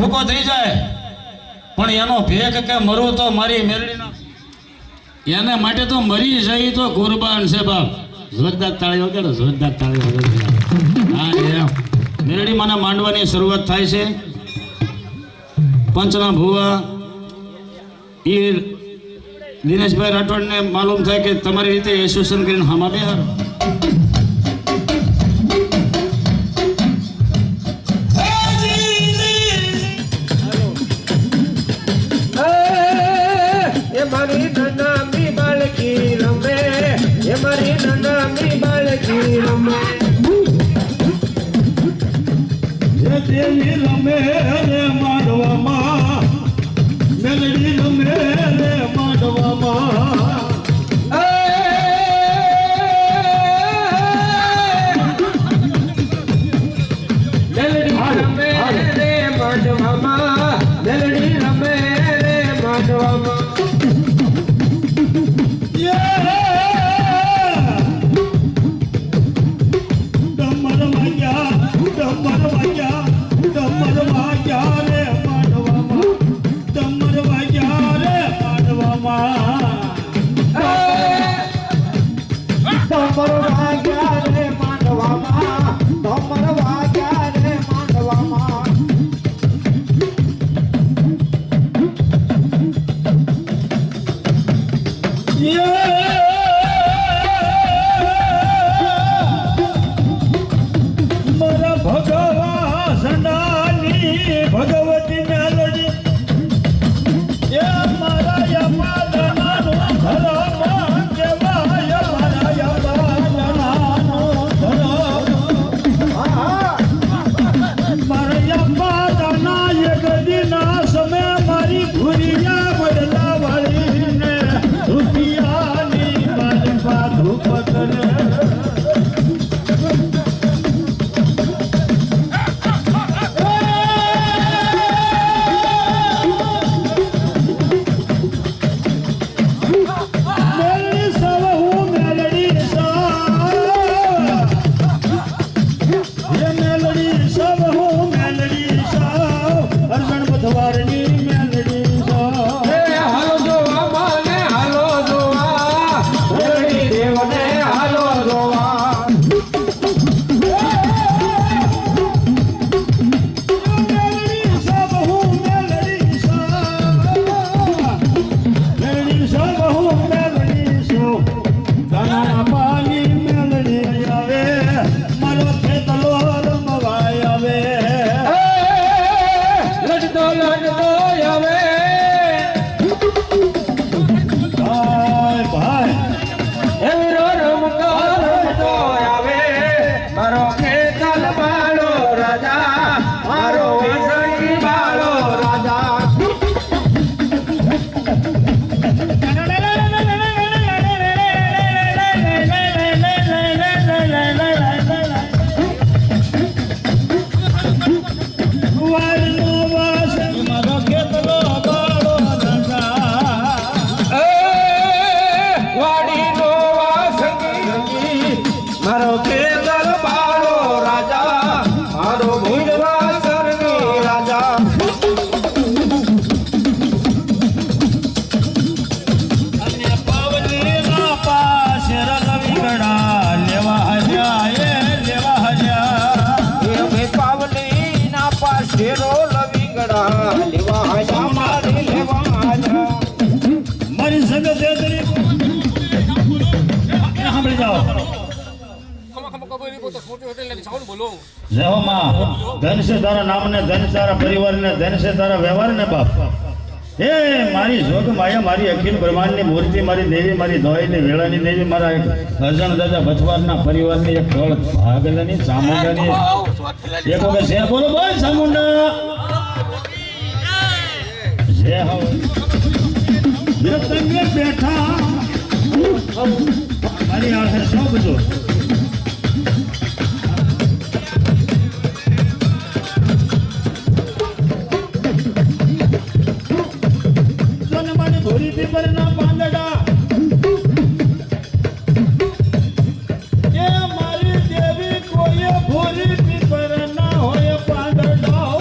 ભૂકો થઈ જાય પણ એનો ભેખ કે મરું તો મારી મેરડીનો એને માટે તો મરી જઈ તો કુરબાન છે બાપ. જોરદાર તાળીઓ કેડો જોરદાર તાળીઓ. હા એમ મેરડીમાંના માંડવાની શરૂઆત થાય છે. પંચના ભુવા એ દિનેશભાઈ રાઠોડને માલુમ થાય કે તમારી રીતે એસોસિએશન કરીને હામાં બે મારી નાની બાળકી રમે એ મારી નાની બાળકી રમે એ દેવી રમે રે માંડવામાં મેલડી રમે રે માંડવામાં મેલડી રમે રે માંડવામાં મેલડી રમે રે માંડવામાં ભગવતી મેલડી એ મારા યમાદાનો ધરમ કેવાય મારા યમાદાનો ધરમ મારા યમાદાના એક દિના સમય મારી ભૂરિયા બદલા વળીને રૂપિયાની માલપા ધૂપતને મારી સંગત સાંભળી જાઓ જય માં ધન છે તારા નામ ને ધન તારા પરિવાર ને ધન છે તારા વ્યવહાર ને બાપ હે મારી જોગ માયા મારી અખિલ બ્રહ્માંડ ની મૂર્તિ મારી દેવી મારી દોઈ ની વેળાની દેવી મારા હજણ દાદા ભચવાર ના પરિવાર ની એક ઢોળ ભાગલની ચામુંડા ની એક વખત છે બોલો બોલ ચામુંડા જય હો તમે બેઠા મારી આખે સૌ બધું ભૂરી પીપર ના પાંદડા એ મારી દેવી કોઈ ભૂરી પીપર ના હોય પાંદડા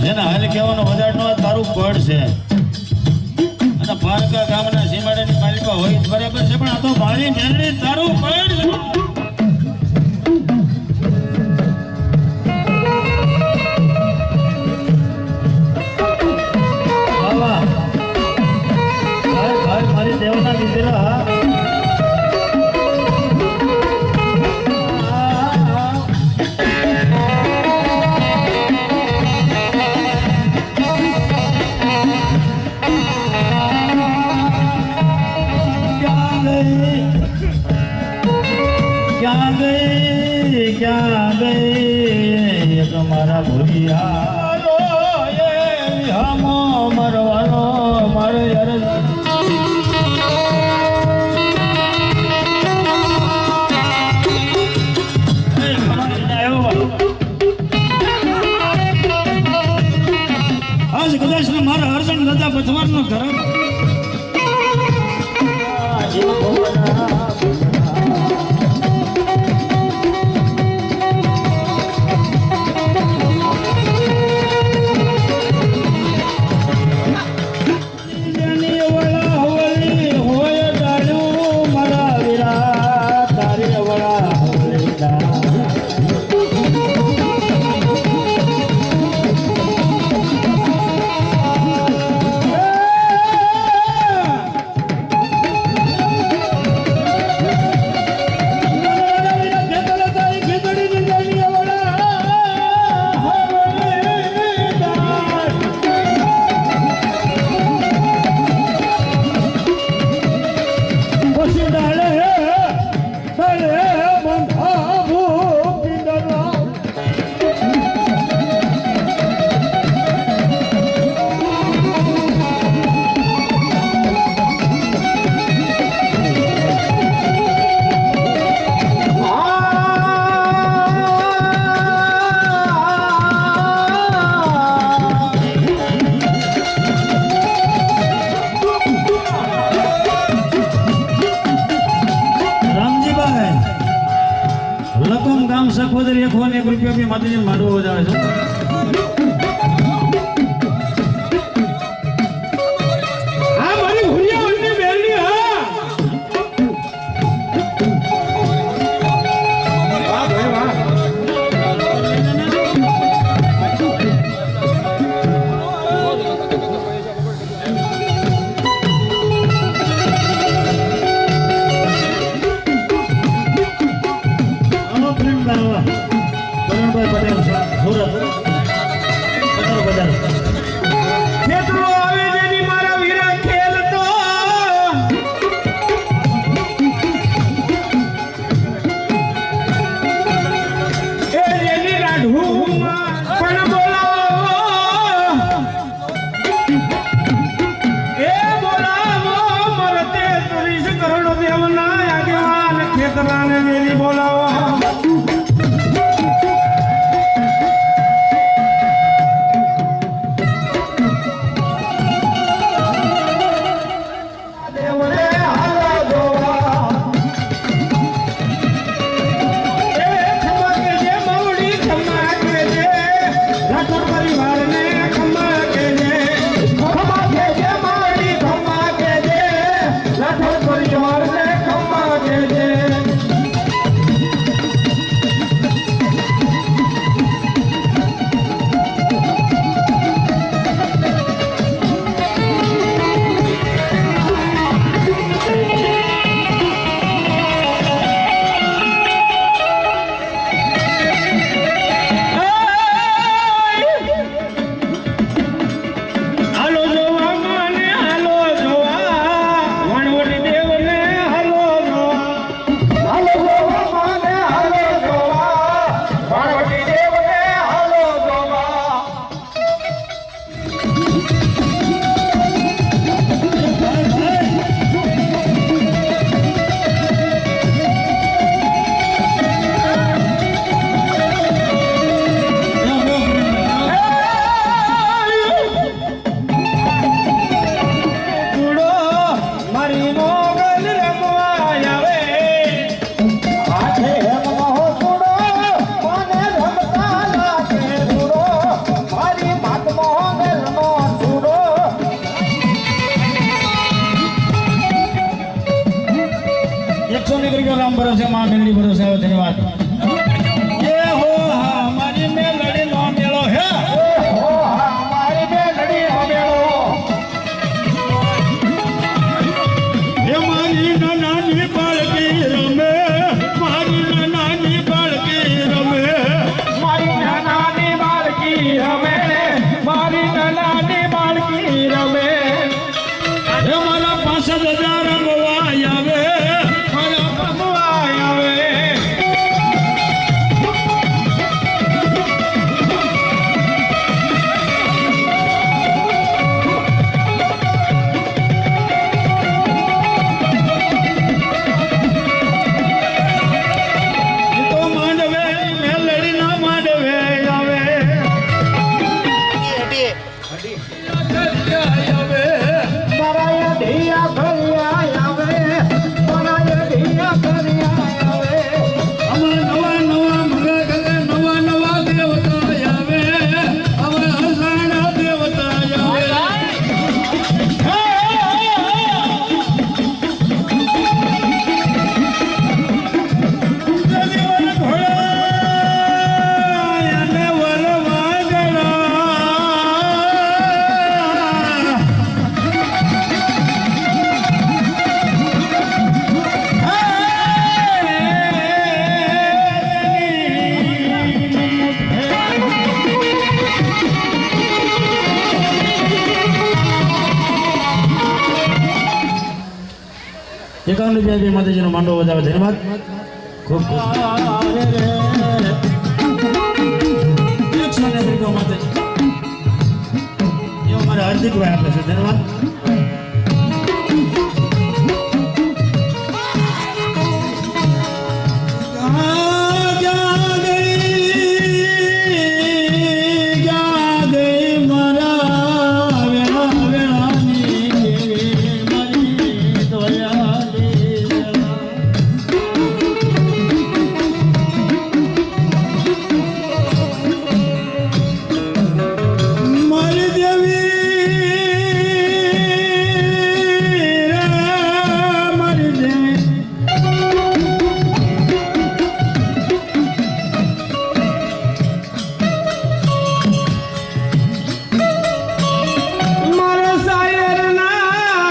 જેને હાલ કહેવાનો વધારનો તારું પડ છે અને પારકા ગામના સીમાડાની માલિકા હોય બરાબર છે પણ આ તો મારી મેલડી તારું પડ છે. મારી દેવના દીકરા ક્યાં ગઈ તમારા ભૂલિયા હમો મરવાનો મારો યાર આજ કદાચ મારા અર્જણ દાદા પથવારનો ઘર સખોદર 1 રૂપિયા બી માતાજી માંડવો વધારે છે. હા મારી ભૂરિયા વંડી બેલની હા વાહ ભાઈ વાહ પટેલ સુરત ખેતરો આવે જેની મારા વીરા ખેલતો એ જેની રાઢું પણ બોલાવો એ બોલાવો મરતે 30 કરોડ દેવના આગેવાન ખેતરાને વેલી બોલાવો. દીકરી કો રામ ભરોસે માં મેલડી ભરોસે આવે ધન્યવાદ એ હો હા મારી મેલડી નો મેળો હે હો હા મારી મેલડી નો મેળો એ મારી નાની બાળકી રમે મારી નાની બાળકી રમે મારી નાની બાળકી રમે મારી નાની બાળકી રમે એ મારા 5000 રમવાય આવે મારા ભગવાય આવે તો માંડવે મેલડી ના માંડવે આવે આવે મારા ઢિયા ઘરિયા આવે મારા ઢિયા ઘરિયા આવે આમાં નવા નવા મંગા નવા નવા દેવતા આવે હવે હસાણા દેવતા આવે જલીવન ઘોડા અને વરવાગડા એકાવન રૂપિયા બી માતાજીનો માંડવો વધાવે ધન્યવાદ ખૂબ ખૂબ 100 રૂપિયા માતાજી એવો મારા હાર્દિકભાઈ આપે છે ધન્યવાદ મારી દેવી મારી દેવી મારા શાયરના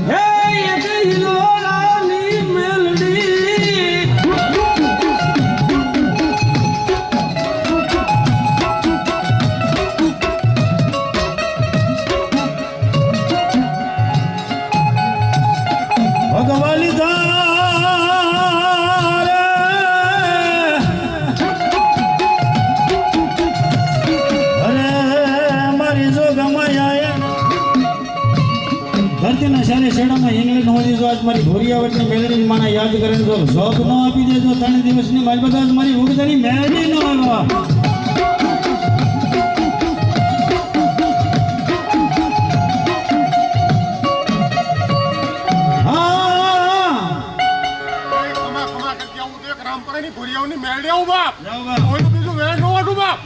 હે એક હિલોરાની મેલડી ભગવાલી ધારે અરે મારી જો ગમાયા ધરતીના સારી શેડામાં ઇંગ્લેન્ડ હોતી જો આજ મારી ભોરિયાવટની મેળવી માના યાદ કરીને જો જોબ ન આપી દેજો 3 દિવસની મારી બધા મારી ઉગતાની મેળવી ન આવ્યા ખમા ખમા કરતી આવું તો એક રામપરાની ભુરિયાઓની મેળડી આવું બાપ જાઓ બાપ. કોઈનું બીજું વેણ ન વાટું બાપ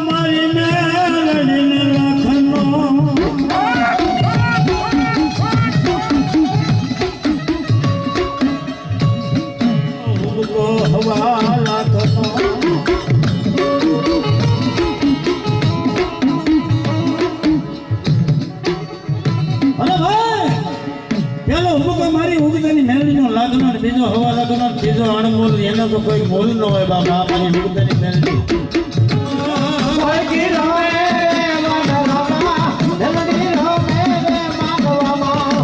મારી મેલડીને લખનો હવા લાખનો અરે ભાઈ પેલો હુકમ મારી ઉગતાની મેલડીનો લાગનો ને બીજો હવા લાગનો ને બીજો અણમોલ એનો તો કોઈ મોલ ન હોય બાપા મારી ઉગતાની મેલડી ભરકી રમે માધવમાં મેલડી રમે માધવમાં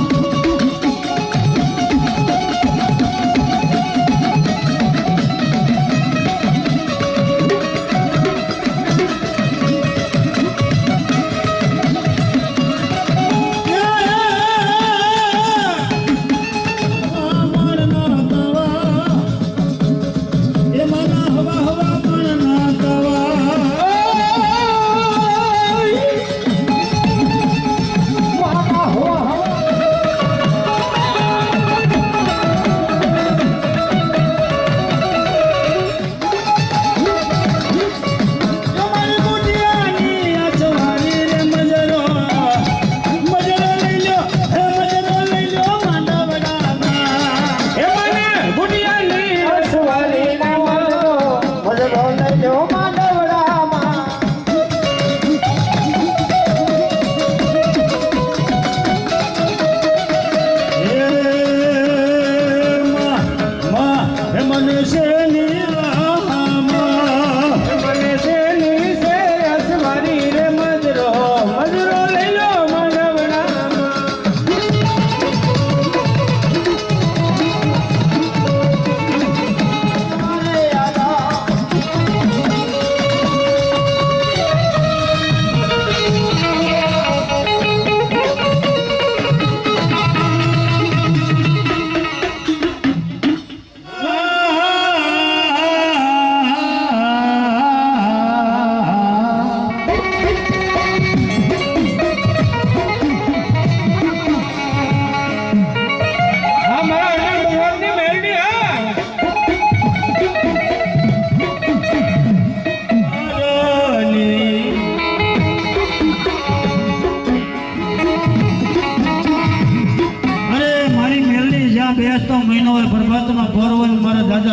હવા હવા પણ ના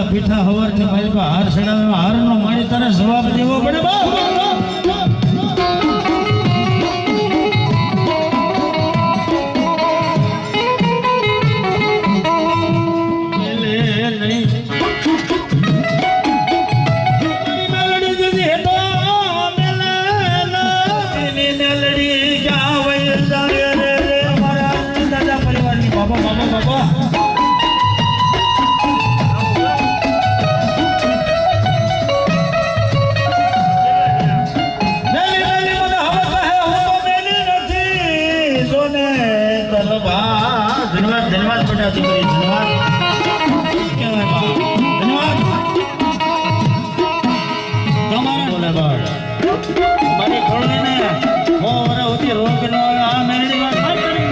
બધા પીઠા હવારથી માલિકો હાર ચડાવે હારનો મારી તારે જવાબ દેવો પડે બાપ ધન્યવાદ બેટા દીકરી ધન્યવાદ કહેવાય બા ધન્યવાદ તમારે બોલે બા મારી ખોળવીને હો વરે ઉતી રોગ નો આ મેરડી વાત ના કરી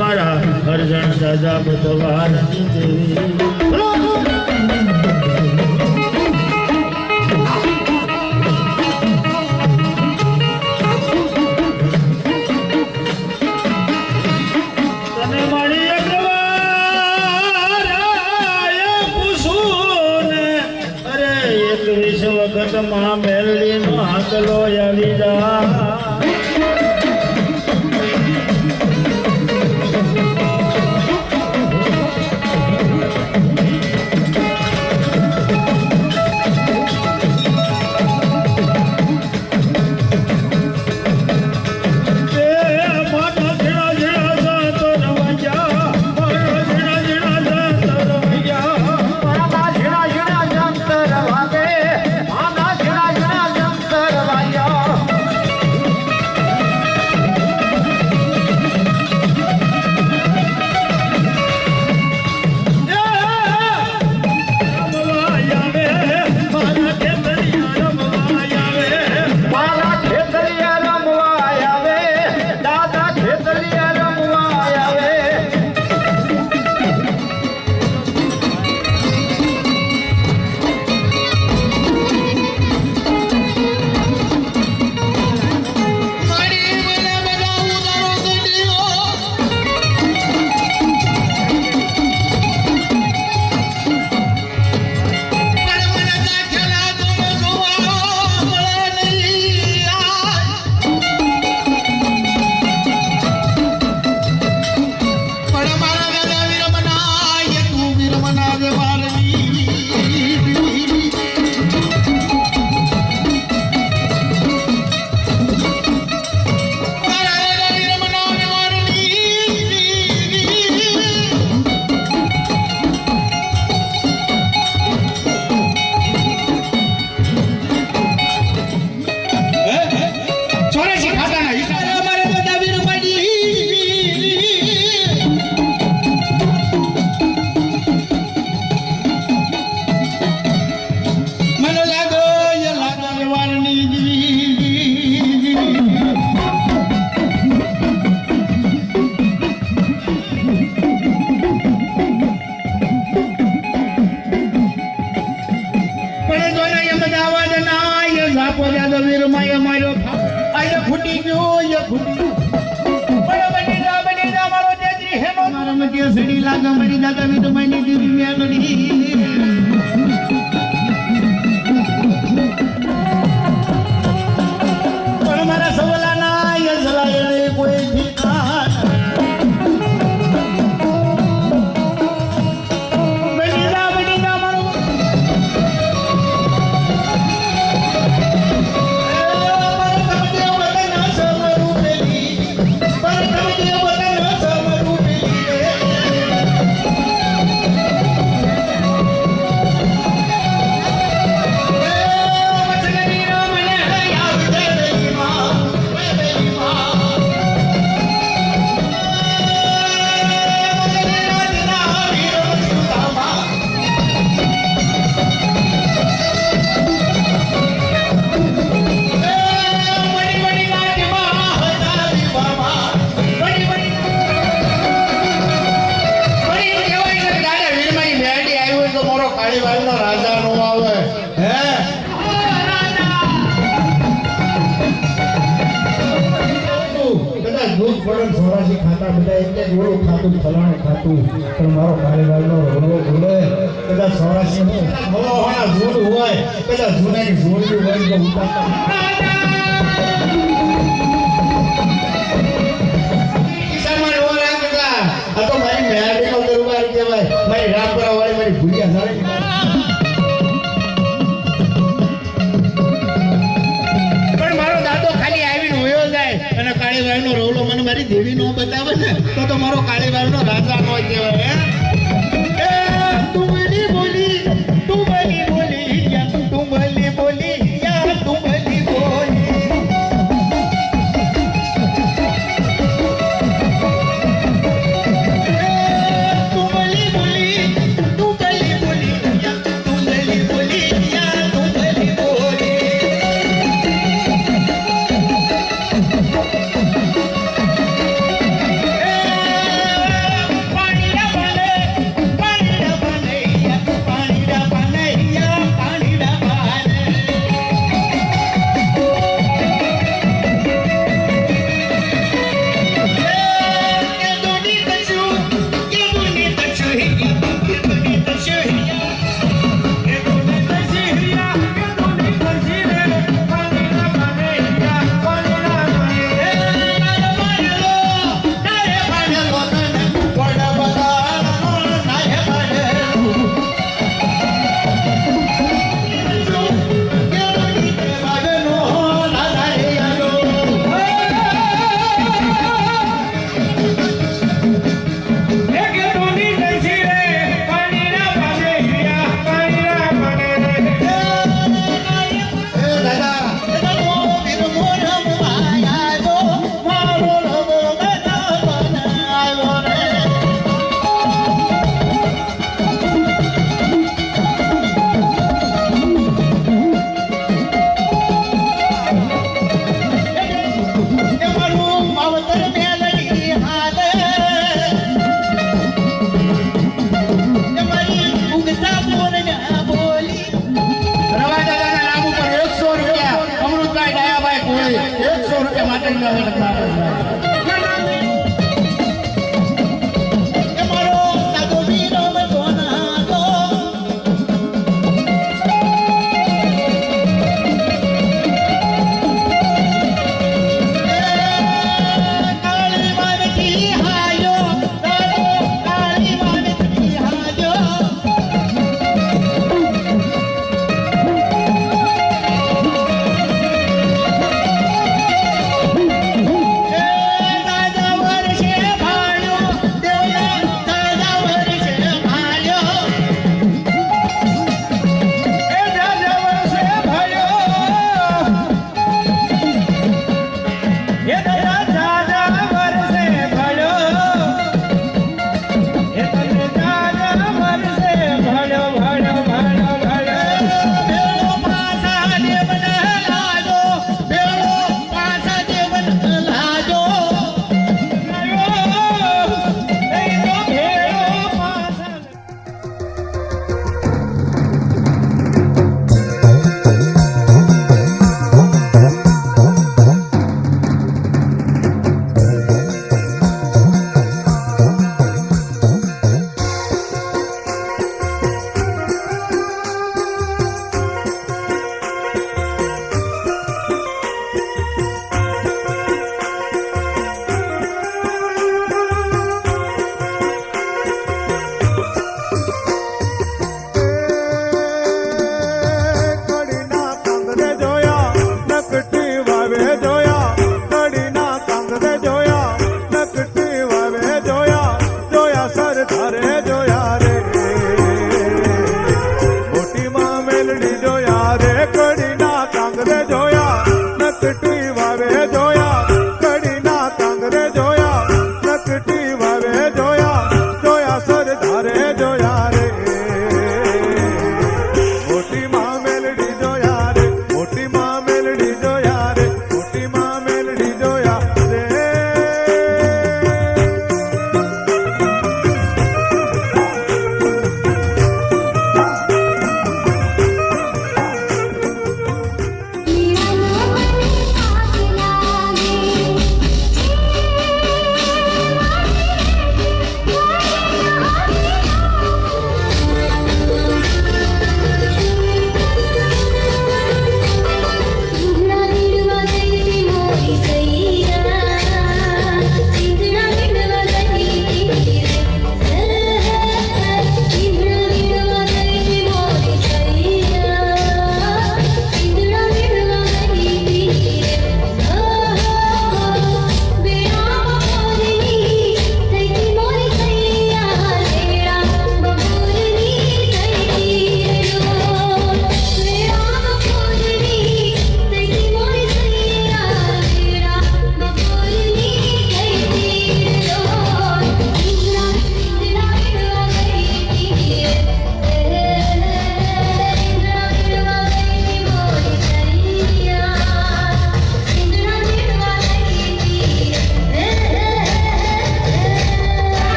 મારા હરજણ દાદા બતવારની દેવી તને મારી પૂછું ને અરે 21 વખત માં મેલડી નો હાથલો આવી જા બની જા મારો તેજી હેનો મારા મધ્ય સડી લાગા મરી જાતા વિત મની દીવી મેલડી પણ મારા સવલાના યસલાયે કોઈ ઠીકાના બની જા મારો ખાતા બધા એટલે ઓળું ખાતું ફલાણું ખાતું પણ મારો કાળીવાળનો રોલો બોલે કદાચ સૌરાષ્ટ્ર હોના જોડ હોય કદાચ જૂનાની જોડ્યું હોય તો ઉતારતા આ તો મારી મેળવીનો દરબાર કહેવાય મારી રામપરા વાળી મારી ભૂલિયા જાણે પણ મારો દાદો ખાલી આવીને હોયો જાય અને કાળીવાળનો રોલો મને મારી દેવી નો બતાવે ને તો મારો કાળીવાળનો રાજા નો કહેવાય હે તું બની બોલી યા તું બની બોલી યા તું બની બોલી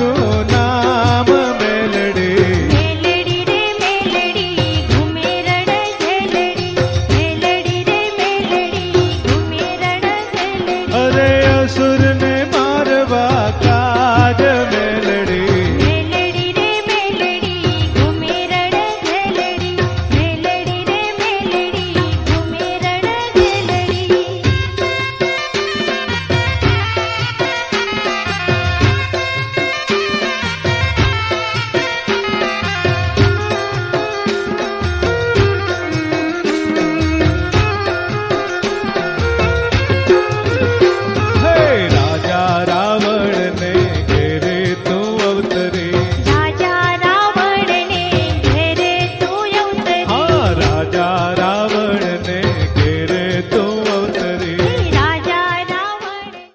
મારું